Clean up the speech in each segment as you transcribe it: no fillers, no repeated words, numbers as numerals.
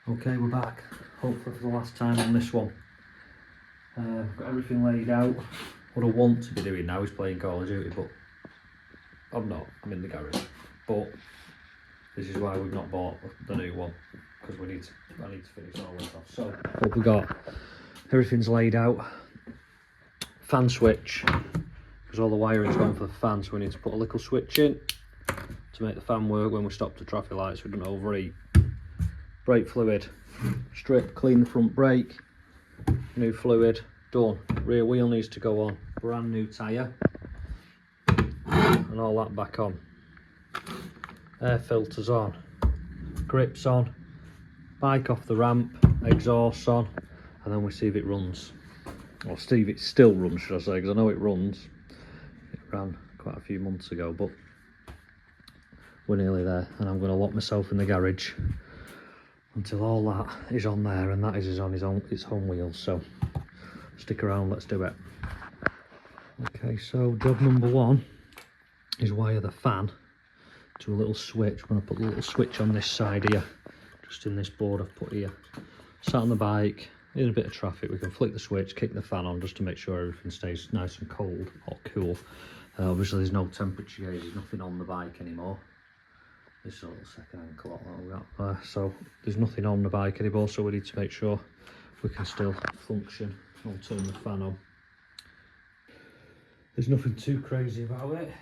Okay, we're back, hopefully for the last time on this one. Got everything laid out. What I want to be doing now is playing Call of Duty, but I'm not, I'm in the garage. But this is why we've not bought the new one, because I need to finish all this off. So what we got, everything's laid out. Fan switch, because all the wiring's gone for the fan, so we need to put a little switch in to make the fan work when we stop the traffic lights so we don't overheat. Brake fluid, strip, clean the front brake, new fluid, done. Rear wheel needs to go on, brand new tyre, and all that back on. Air filters on, grips on, bike off the ramp, exhaust on, and then we see if it runs. Or Steve, it still runs, should I say, because I know it runs. It ran quite a few months ago, but we're nearly there, and I'm going to lock myself in the garage until all that is on there, and that is on its own wheels. So stick around, let's do it. Okay, so job number one is wire the fan to a little switch. I'm going to put a little switch on this side here, just in this board I've put here. Sat on the bike, in a bit of traffic, we can flick the switch, kick the fan on just to make sure everything stays nice and cold or cool. Obviously there's no temperature gauge, there's nothing on the bike anymore. This is a little second-hand clock that we got there, so there's nothing on the bike anymore, so we need to make sure we can still function. I'll turn the fan on. There's nothing too crazy about it.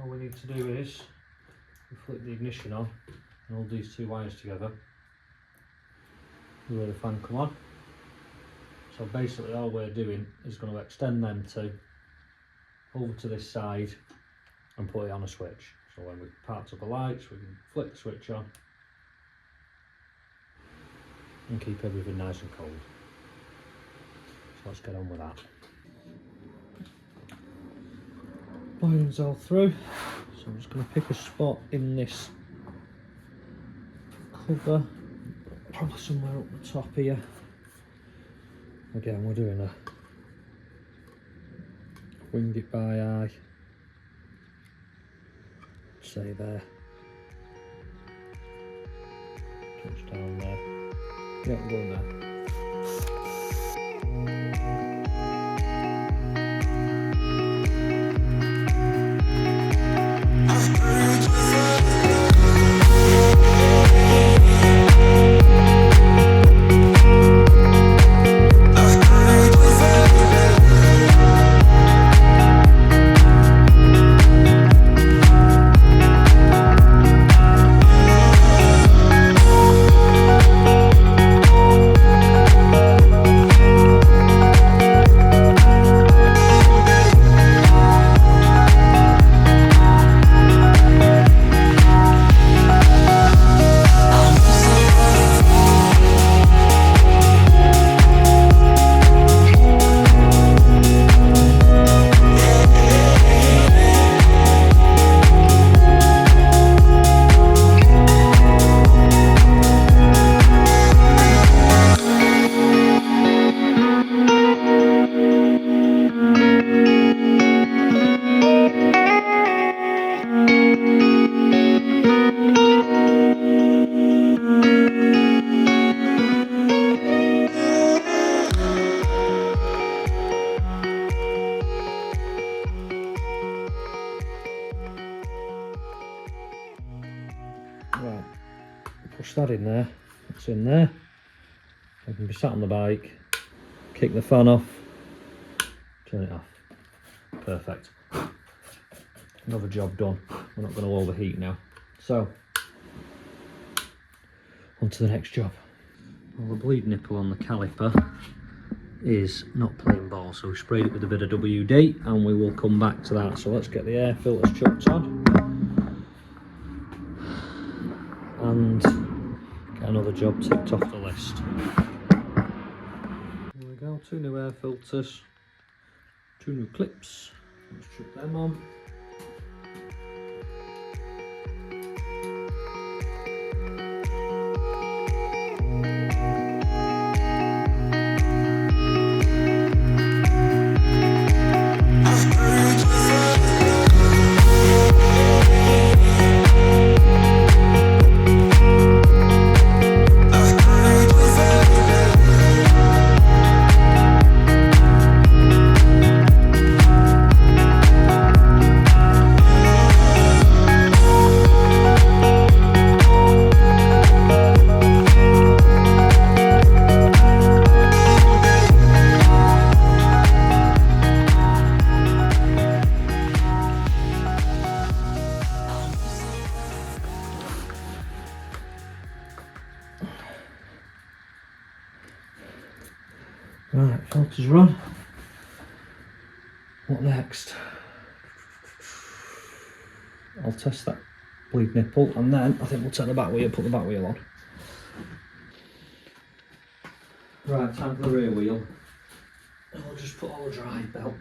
All we need to do is we flick the ignition on and hold these two wires together. Where the fan come on. So basically all we're doing is going to extend them two over to this side and put it on a switch. So when we parked up the lights, we can flick the switch on and keep everything nice and cold. So let's get on with that. Wiring's all through, so I'm just going to pick a spot in this cover, probably somewhere up the top here. Again, we're doing a winged it by eye. Say there. Touch down there. Yeah, we're going there. Right, push that in there, it's in there. I can be sat on the bike, kick the fan off, turn it off. Perfect. Another job done. We're not going to overheat now. So, on to the next job. Well, the bleed nipple on the caliper is not plain ball, so we sprayed it with a bit of WD and we will come back to that. So let's get the air filters chucked on and get another job ticked off the list. There we go, 2 new air filters, 2 new clips. Let's chuck them on. Right, filters run. What next? I'll test that bleed nipple and then I think we'll take the back wheel, put the back wheel on. Right, time for the rear wheel. And we'll just put all the drive belt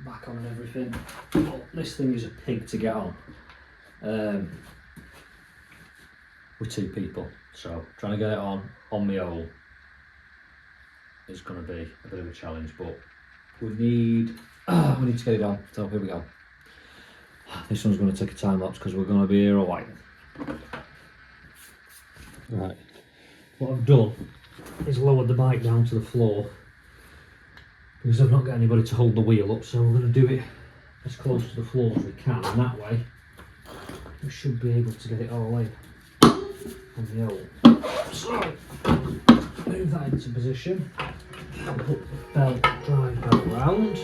back on and everything. Oh, this thing is a pig to get on. With two people, so trying to get it on my own is going to be a bit of a challenge, but we need to get it on, so here we go. This one's going to take a time lapse because we're going to be here a while. Right, what I've done is lowered the bike down to the floor because I've not got anybody to hold the wheel up, so we're going to do it as close to the floor as we can, and that way we should be able to get it all in on the old. So, move that into position, and put the drive belt round.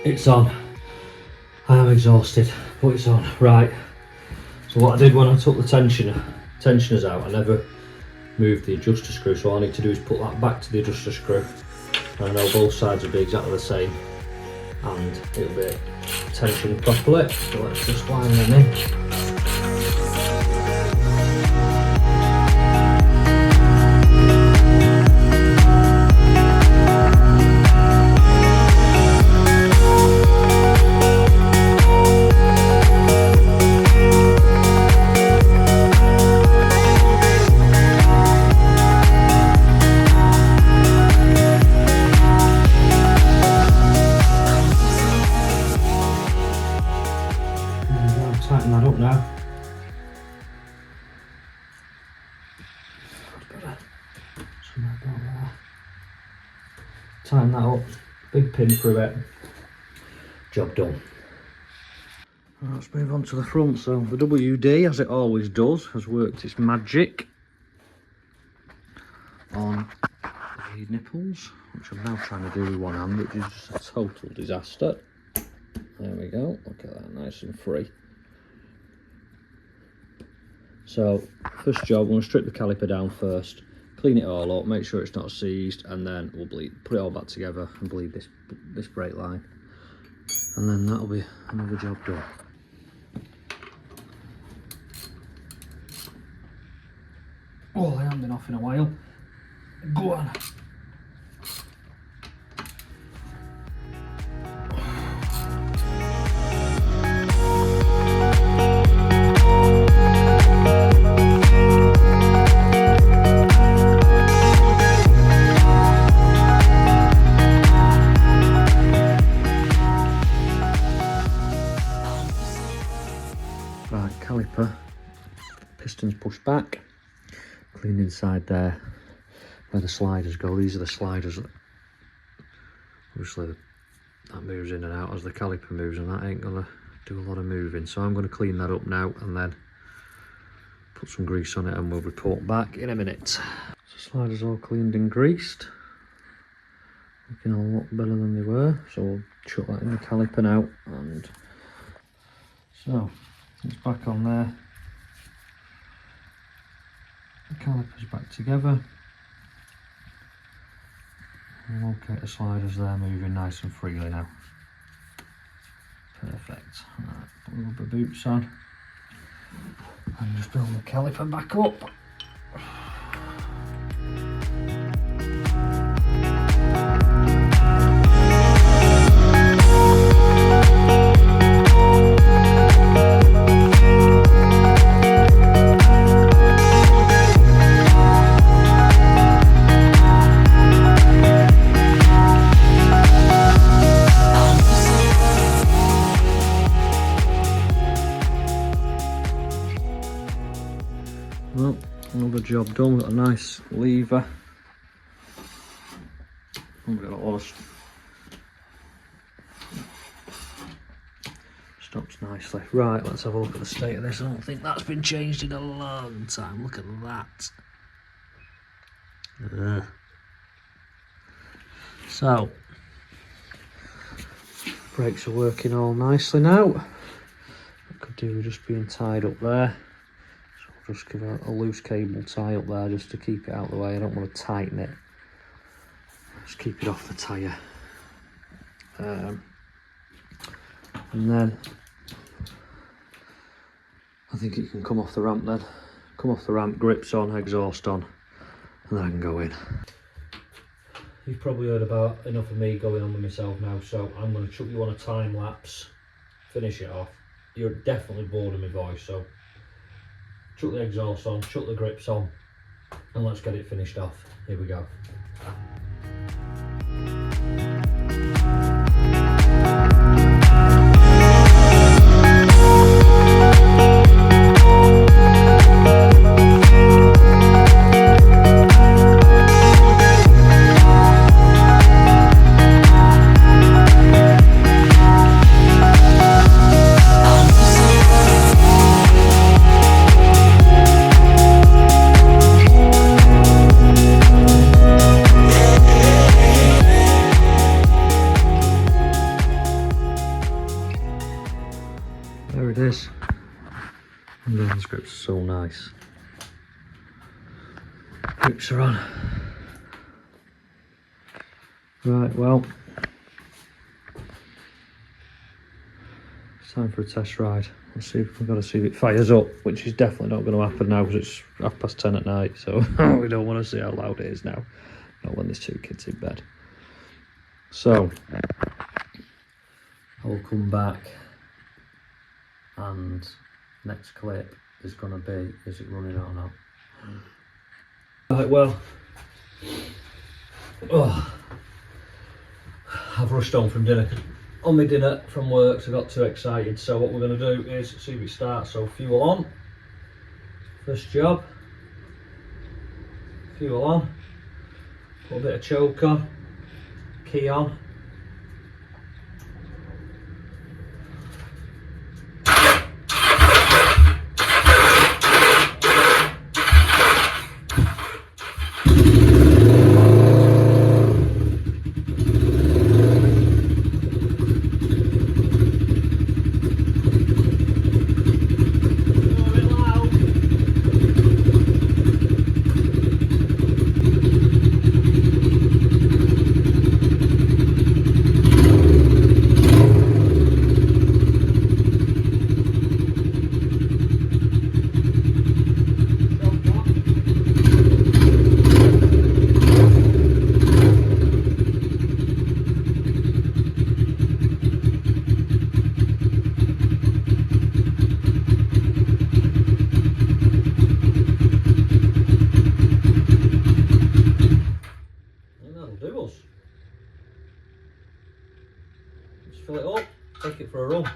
It's on. I am exhausted, but it's on. Right, so what I did when I took the tensioners out, I never moved the adjuster screw, so all I need to do is put that back to the adjuster screw. And I know both sides will be exactly the same and it'll be tensioned properly, so let's just line them in. Tighten that up now. Tighten that up, big pin through it, job done. Let's move on to the front. So the WD, as it always does, has worked its magic on the nipples, which I'm now trying to do with one hand, which is just a total disaster. There we go, look at that, nice and free. So, first job, I'm going to strip the caliper down first, clean it all up, make sure it's not seized, and then we'll put it all back together and bleed this brake line. And then that'll be another job done. Oh, I haven't been off in a while. Go on. Right, caliper, pistons pushed back, clean inside there where the sliders go. These are the sliders that obviously that moves in and out as the caliper moves, and that ain't gonna do a lot of moving, so I'm going to clean that up now and then put some grease on it and we'll report back in a minute. So sliders all cleaned and greased, looking a lot better than they were, so we'll chuck that in the caliper now. And so It's back on there. The calipers back together. And locate the sliders there moving nice and freely now. Perfect. Right, put the rubber boots on. And just build the caliper back up. Well, another job done. Got a nice lever. Look at us. Stops nicely. Right, let's have a look at the state of this. I don't think that's been changed in a long time. Look at that. So, brakes are working all nicely now. I could do with just being tied up there. Just give a loose cable tie up there just to keep it out of the way. I don't want to tighten it. Just keep it off the tyre. And then I think it can come off the ramp then. Come off the ramp, grips on, exhaust on, and then I can go in. You've probably heard about enough of me going on with myself now, so I'm going to chuck you on a time lapse, finish it off. You're definitely bored of my voice, so chuck the exhaust on, chuck the grips on, and let's get it finished off. Here we go. There it is. And then the grips are so nice. Grips are on. Right, well, it's time for a test ride. Let's see if we've got to see if it fires up, which is definitely not going to happen now because it's 10:30 at night, so we don't want to see how loud it is now. Not when there's two kids in bed. So, I will come back. And next clip is going to be, is it running or not? Right, well, I've rushed home from dinner. On my dinner from work, so I got too excited. So what we're going to do is see if it starts. So fuel on, first job, fuel on, put a bit of choke on, key on. Let's fill it up, take it for a run.